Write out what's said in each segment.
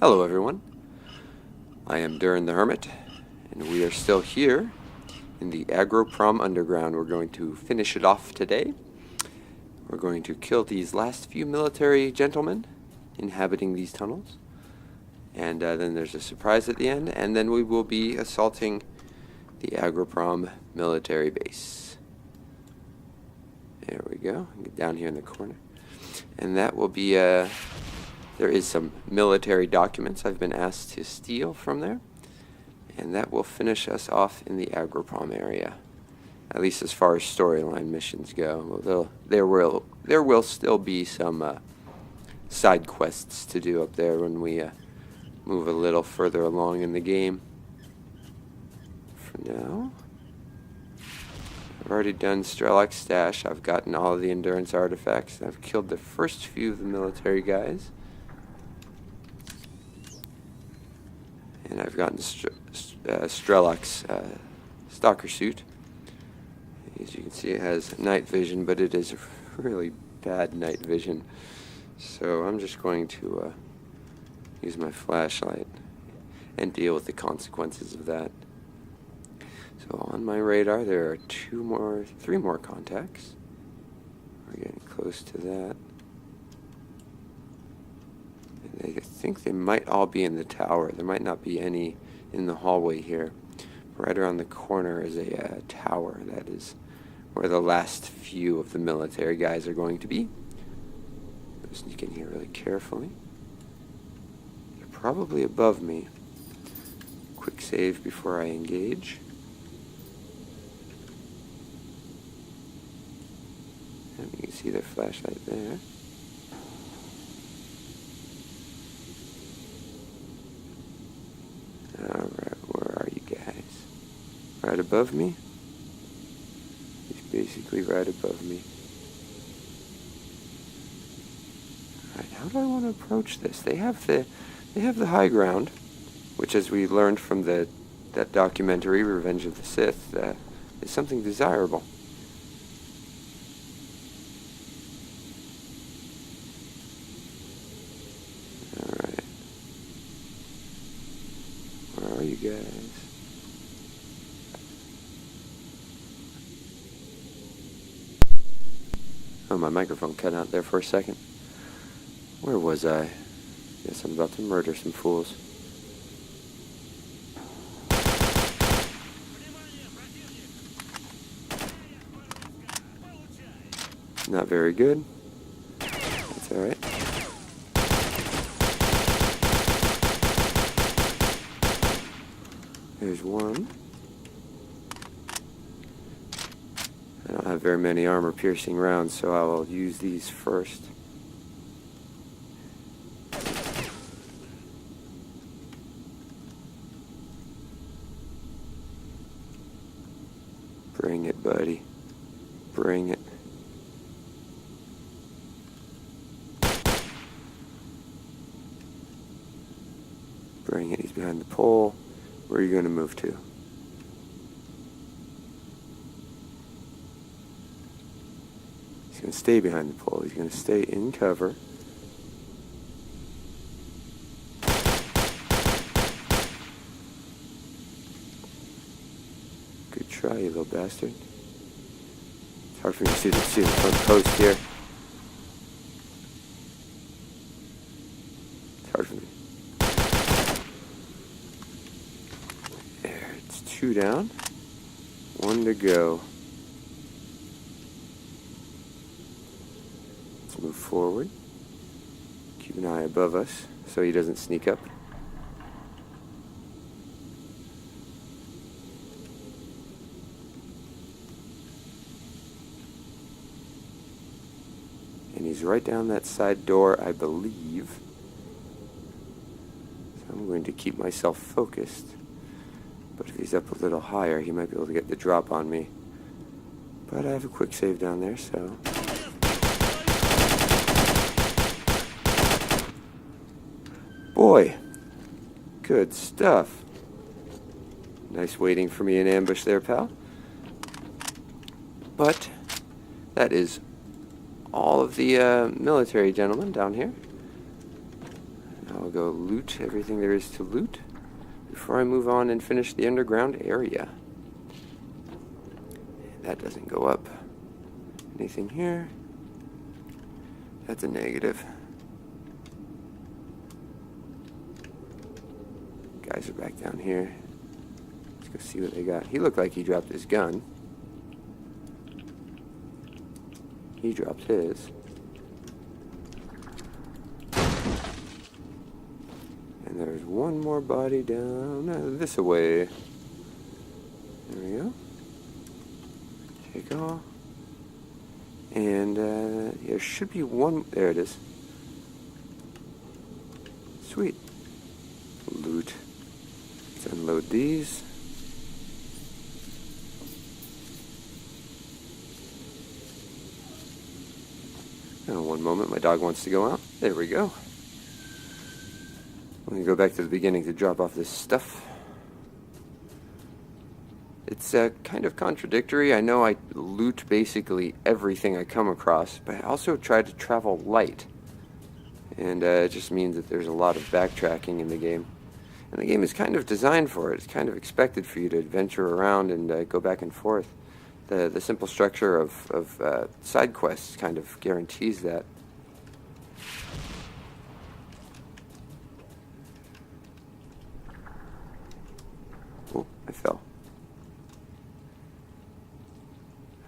Hello everyone, I am Durin the Hermit, and we are still here in the Agroprom Underground. We're going to finish it off today. We're going to kill these last few military gentlemen inhabiting these tunnels, and then there's a surprise at the end, and then we will be assaulting the Agroprom military base. There we go, get down here in the corner, and that will be there is some military documents I've been asked to steal from there, and that will finish us off in the Agroprom area, at least as far as storyline missions go. Well, there will still be some side quests to do up there when we move a little further along in the game. For now, I've already done Strelok's stash. I've gotten all of the endurance artifacts, and I've killed the first few of the military guys. And I've gotten Strelok's stalker suit. As you can see, it has night vision, but it is really bad night vision. So I'm just going to use my flashlight and deal with the consequences of that. So on my radar, there are three more contacts. We're getting close to that. I think they might all be in the tower. There might not be any in the hallway here. Right around the corner is a tower. That is where the last few of the military guys are going to be. I'll sneak in here really carefully. They're probably above me. Quick save before I engage. And you can see their flashlight there. Alright, where are you guys? Right above me? He's basically right above me. Alright, how do I want to approach this? They have the high ground, which, as we learned from that documentary, Revenge of the Sith, is something desirable. Where are you guys? Oh, my microphone cut out there for a second. Where was I? Guess I'm about to murder some fools. Not very good. That's alright. There's one. I don't have very many armor-piercing rounds, so I will use these first. Bring it, buddy. Bring it. Bring it. He's behind the pole. Where are you going to move to? He's going to stay behind the pole. He's going to stay in cover. Good try, you little bastard. It's hard for me to see the front post here. It's hard for me. Two down, one to go. Let's move forward. Keep an eye above us so he doesn't sneak up. And he's right down that side door, I believe. So I'm going to keep myself focused. But if he's up a little higher, he might be able to get the drop on me. But I have a quick save down there, so... Boy! Good stuff. Nice waiting for me in ambush there, pal. But that is all of the military gentlemen down here. I'll go loot everything there is to loot before I move on and finish the underground area. That doesn't go up. Anything here? That's a negative. Guys are back down here. Let's go see what they got. He looked like he dropped his gun. He dropped his. And there's one more body down this way. There we go. Take all. And there should be one. There it is. Sweet. Loot. Let's unload these. Now, one moment, my dog wants to go out. There we go. I'm going to go back to the beginning to drop off this stuff. It's kind of contradictory. I know I loot basically everything I come across, but I also try to travel light. And it just means that there's a lot of backtracking in the game. And the game is kind of designed for it. It's kind of expected for you to adventure around and go back and forth. The simple structure of side quests kind of guarantees that. Oh, I fell.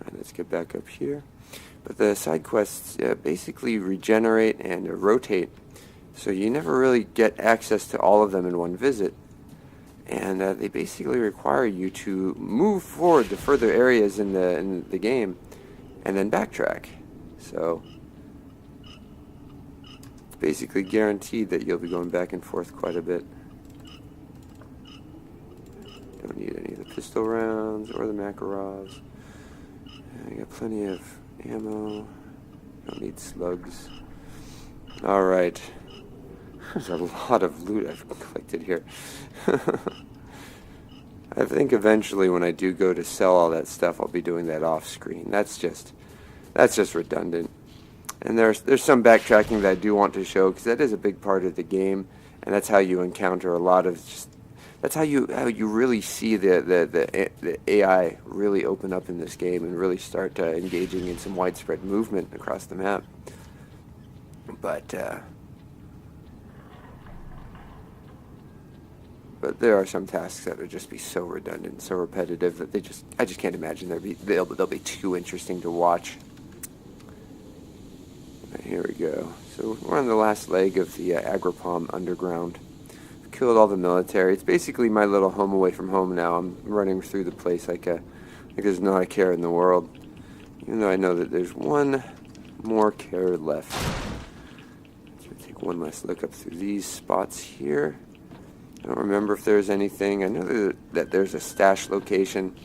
Alright, let's get back up here. But the side quests basically regenerate and rotate, so you never really get access to all of them in one visit. And they basically require you to move forward to further areas in the game, and then backtrack. So it's basically guaranteed that you'll be going back and forth quite a bit. Don't need any of the pistol rounds or the Makarovs. I got plenty of ammo. Don't need slugs. All right. There's a lot of loot I've collected here. I think eventually when I do go to sell all that stuff, I'll be doing that off screen. That's just redundant. And there's some backtracking that I do want to show, because that is a big part of the game, and that's how you encounter a lot of that's how you really see the AI really open up in this game and really start engaging in some widespread movement across the map. But there are some tasks that would just be so redundant, so repetitive that I just can't imagine they'll be too interesting to watch. Right, here we go. So we're on the last leg of the Agripom Underground. I've killed all the military. It's basically my little home away from home now. I'm running through the place like there's not a care in the world. Even though I know that there's one more care left. Let's take one last look up through these spots here. I don't remember if there's anything. I know that there's a stash location,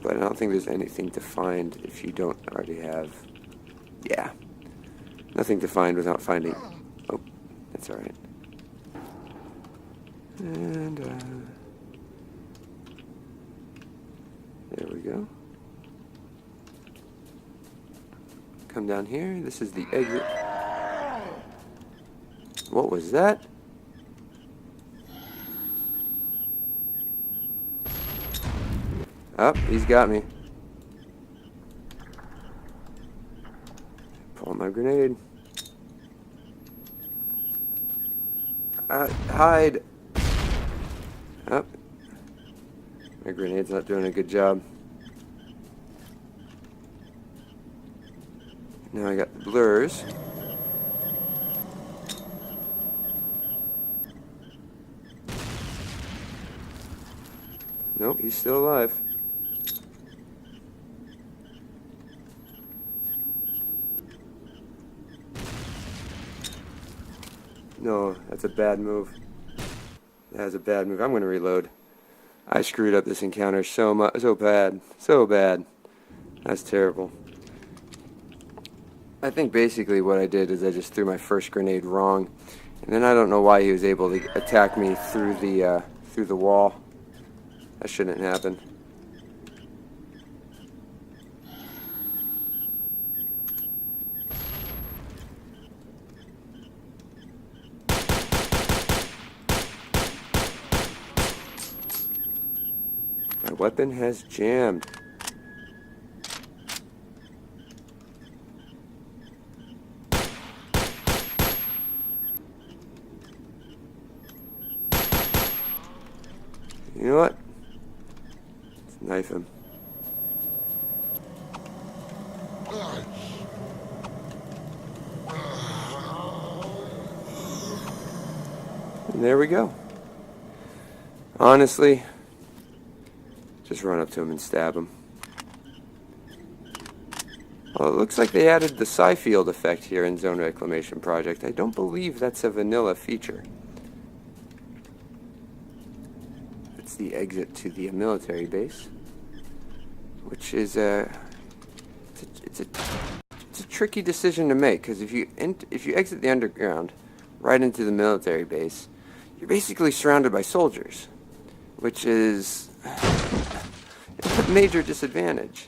but I don't think there's anything to find if you don't already have. Yeah. Nothing to find without finding. Oh, that's alright. And, there we go. Come down here. This is the exit. What was that? Oh, he's got me. Pull my grenade. Hide. Oh. My grenade's not doing a good job. Now I got the blurs. Nope, he's still alive. No, that's a bad move. That is a bad move. I'm going to reload. I screwed up this encounter so bad. So bad. That's terrible. I think basically what I did is I just threw my first grenade wrong. And then I don't know why he was able to attack me through the wall. That shouldn't happen. weapon has jammed. You know what? Let's knife him. And there we go. Honestly, just run up to him and stab him. Well, it looks like they added the psi field effect here in Zone Reclamation Project. I don't believe that's a vanilla feature. It's the exit to the military base, which is it's a tricky decision to make, because if you exit the underground right into the military base, you're basically surrounded by soldiers, which is a major disadvantage.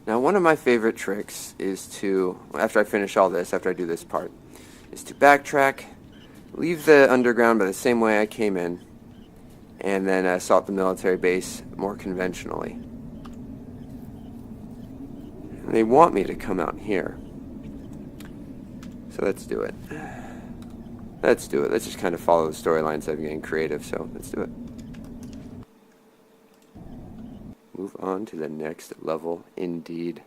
Now, one of my favorite tricks is to, after I finish all this, after I do this part, is to backtrack, leave the underground by the same way I came in, and then assault the military base more conventionally. And they want me to come out here. So let's do it. Let's do it. Let's just kind of follow the storylines. I'm getting creative, so let's do it. Move on to the next level, indeed.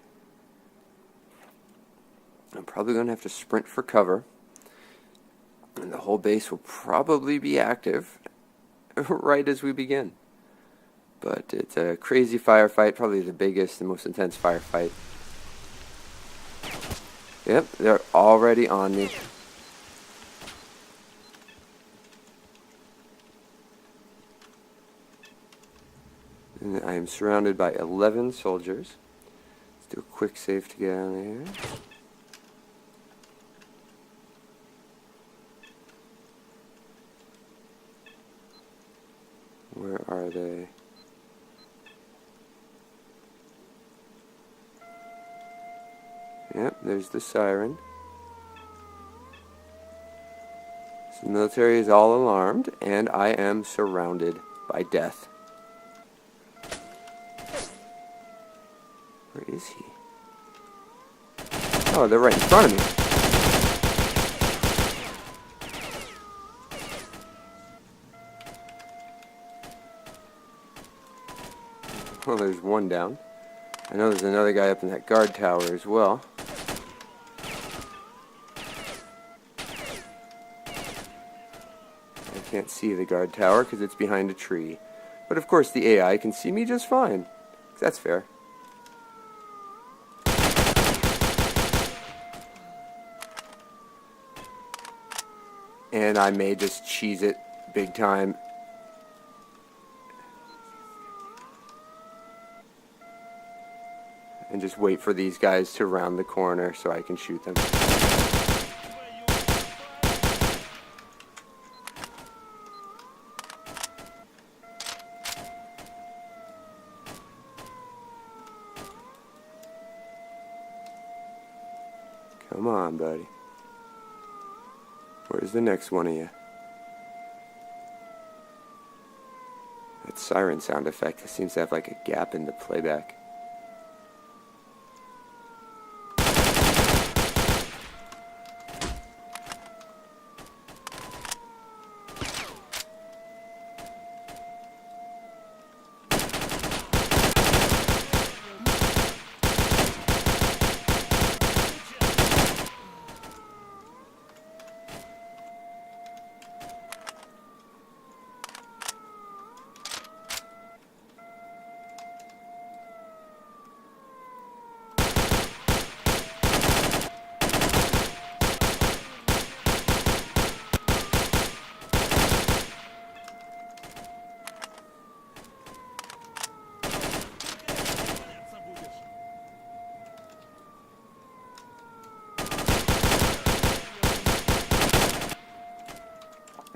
I'm probably going to have to sprint for cover, and the whole base will probably be active right as we begin. But it's a crazy firefight, probably the biggest and most intense firefight. Yep, they're already on me. And I am surrounded by 11 soldiers. Let's do a quick save to get out of here. Where are they? Yep, there's the siren. So the military is all alarmed, and I am surrounded by death. Where is he? Oh, they're right in front of me. Well, there's one down. I know there's another guy up in that guard tower as well. I can't see the guard tower because it's behind a tree. But of course the AI can see me just fine. That's fair. And I may just cheese it big time. And just wait for these guys to round the corner so I can shoot them. Come on, buddy. Where's the next one of you? That siren sound effect, it seems to have like a gap in the playback.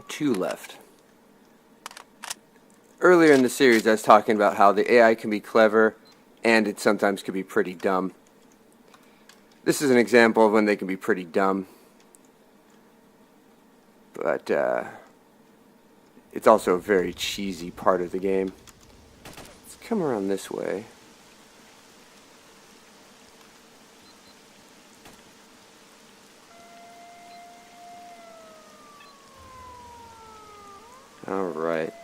Two left. Earlier in the series I was talking about how the AI can be clever and it sometimes can be pretty dumb. This is an example of when they can be pretty dumb. But it's also a very cheesy part of the game. come around this way. Alright.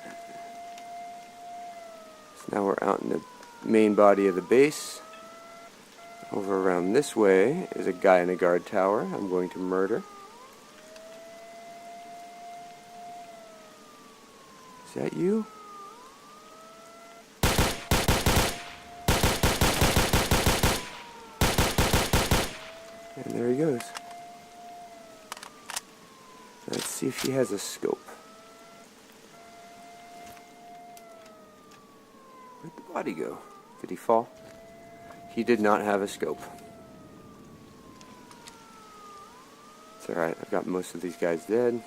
So now we're out in the main body of the base. Over around this way is a guy in a guard tower I'm going to murder. Is that you? And there he goes. Let's see if he has a scope. Where'd the body go? Did he fall? He did not have a scope. It's alright, I've got most of these guys dead.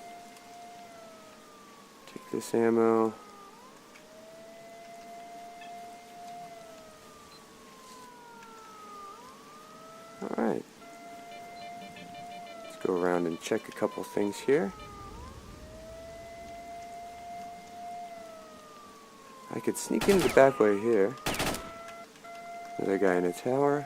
Take this ammo. Alright. Let's go around and check a couple things here. I could sneak into the back way here. Another guy in a tower.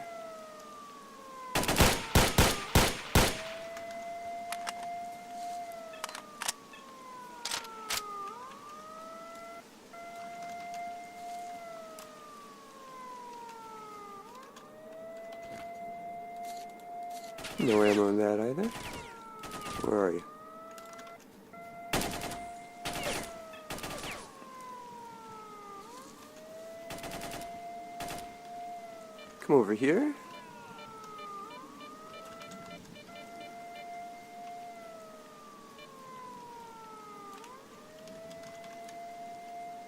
No ammo in that either. Where are you? Come over here.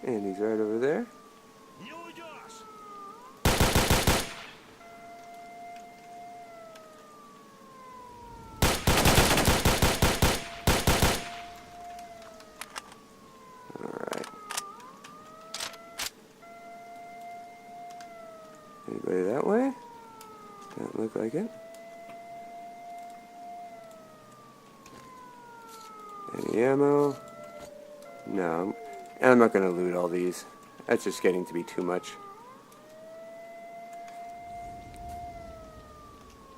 And he's right over there. Anybody that way? Doesn't look like it. Any ammo? No. I'm not going to loot all these. That's just getting to be too much.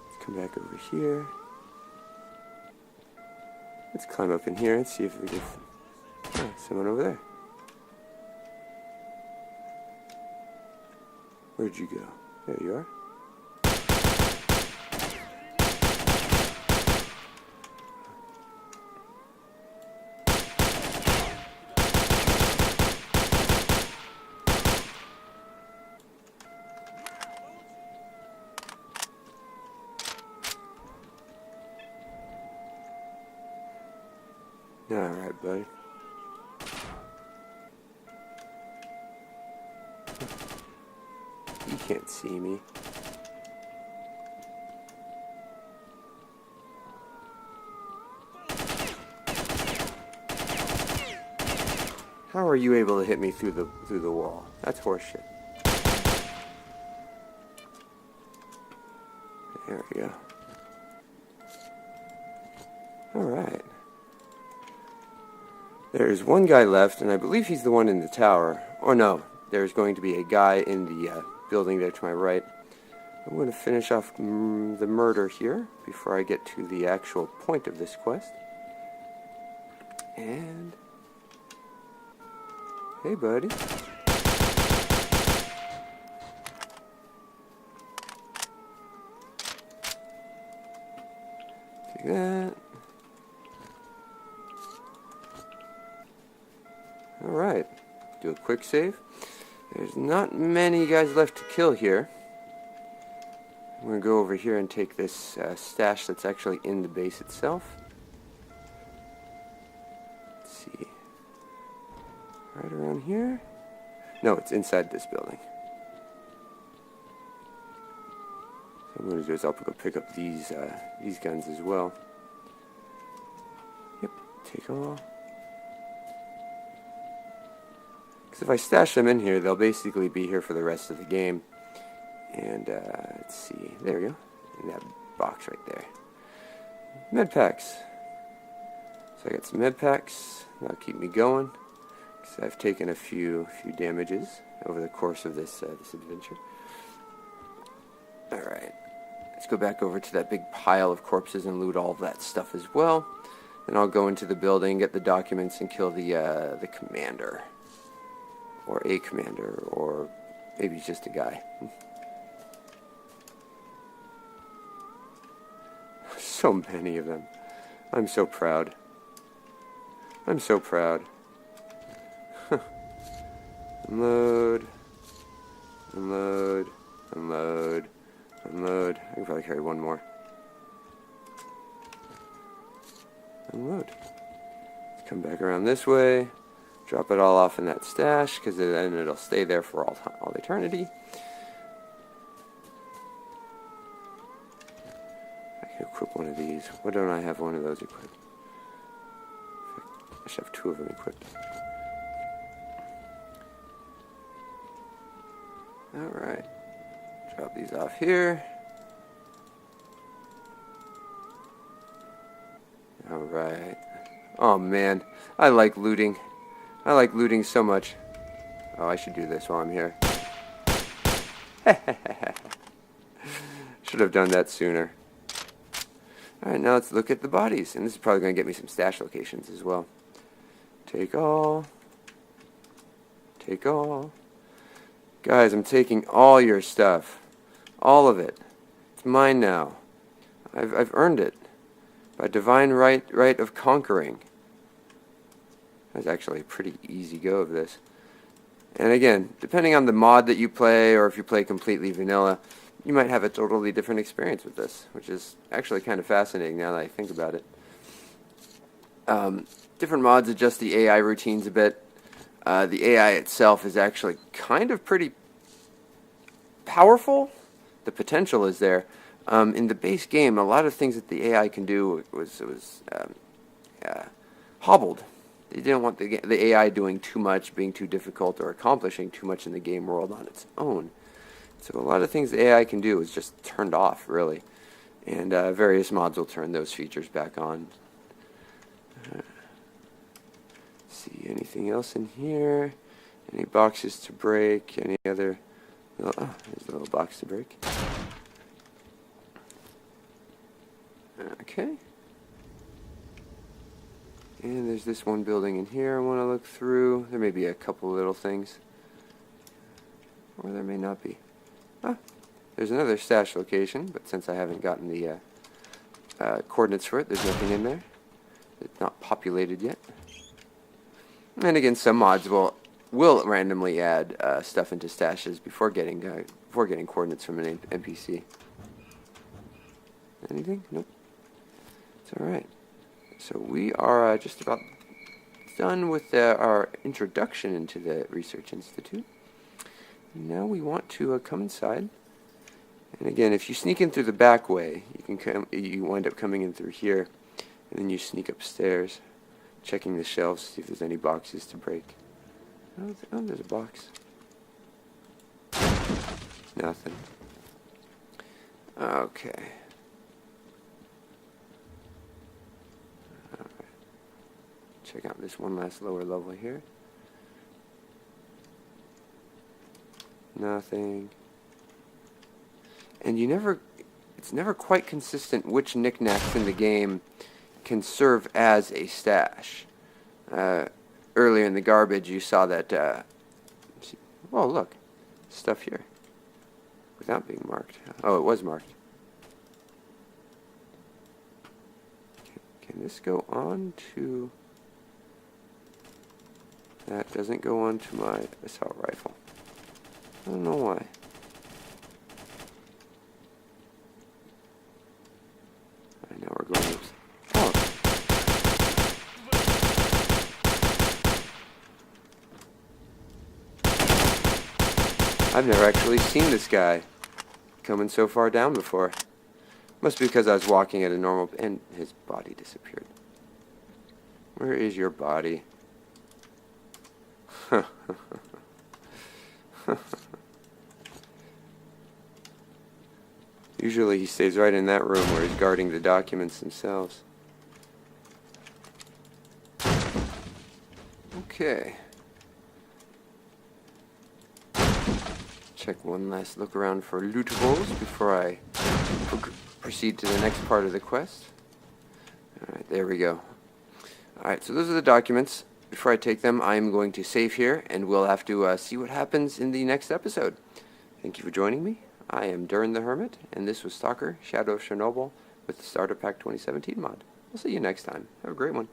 Let's come back over here. Let's climb up in here and see if we can... Oh, someone over there. Where'd you go? There you are. Alright, buddy. You can't see me. How are you able to hit me through the wall? That's horseshit. There we go. Alright. There's one guy left, and I believe he's the one in the tower. Or no, there's going to be a guy in the building there to my right. I'm going to finish off the murder here before I get to the actual point of this quest. And... hey, buddy. Take that. Alright. Do a quick save. There's not many guys left to kill here. I'm going to go over here and take this stash that's actually in the base itself. Let's see. Right around here? No, it's inside this building. So what I'm going to do is I'll go pick up these guns as well. Yep, take all. Because if I stash them in here, they'll basically be here for the rest of the game. And, let's see. There we go. In that box right there. Med packs. So I got some med packs. That'll keep me going. So I've taken a few damages over the course of this adventure. Alright, let's go back over to that big pile of corpses and loot all of that stuff as well. Then I'll go into the building, get the documents, and kill the commander. Or a commander, or maybe he's just a guy. So many of them. I'm so proud. I'm so proud. Unload. Unload. Unload. Unload. I can probably carry one more. Unload. Let's come back around this way. Drop it all off in that stash, because then it'll stay there for all eternity. I can equip one of these. Why don't I have one of those equipped? I should have two of them equipped. Alright. Drop these off here. Alright. Oh man, I like looting. I like looting so much. Oh, I should do this while I'm here. Should have done that sooner. Alright, now let's look at the bodies. And this is probably going to get me some stash locations as well. Take all. Take all. Guys, I'm taking all your stuff. All of it. It's mine now. I've earned it. By divine right of conquering. That's actually a pretty easy go of this. And again, depending on the mod that you play, or if you play completely vanilla, you might have a totally different experience with this, which is actually kind of fascinating now that I think about it. Different mods adjust the AI routines a bit. The AI itself is actually kind of pretty powerful. The potential is there. In the base game, a lot of things that the AI can do was hobbled. They didn't want the AI doing too much, being too difficult, or accomplishing too much in the game world on its own. So a lot of things the AI can do is just turned off, really. And various mods will turn those features back on. See anything else in here? Any boxes to break? Any other? Oh, there's a little box to break. Okay. And there's this one building in here I want to look through. There may be a couple little things. Or there may not be. Ah, there's another stash location, but since I haven't gotten the coordinates for it, there's nothing in there. It's not populated yet. And again, some mods will randomly add stuff into stashes before getting coordinates from an NPC. Anything? Nope. It's all right. So we are just about done with our introduction into the Research Institute. Now we want to come inside. And again, if you sneak in through the back way, you wind up coming in through here, and then you sneak upstairs, checking the shelves, see if there's any boxes to break. Oh, there's a box. Nothing. Okay. Check out this one last lower level here. Nothing. And it's never quite consistent which knickknacks in the game can serve as a stash. Earlier in the garbage you saw that, oh look, stuff here. Without being marked. Oh, it was marked. Can this go on to... That doesn't go on to my assault rifle. I don't know why. Alright, now we're going up. Oh. I've never actually seen this guy coming so far down before. Must be because I was walking at a normal... And his body disappeared. Where is your body? Usually he stays right in that room where he's guarding the documents themselves. Okay. check one last look around for lootables before I proceed to the next part of the quest. Alright, there we go. Alright, so those are the documents. Before I take them, I'm going to save here, and we'll have to see what happens in the next episode. Thank you for joining me. I am Durin the Hermit, and this was STALKER, Shadow of Chernobyl, with the Starter Pack 2017 mod. We'll see you next time. Have a great one.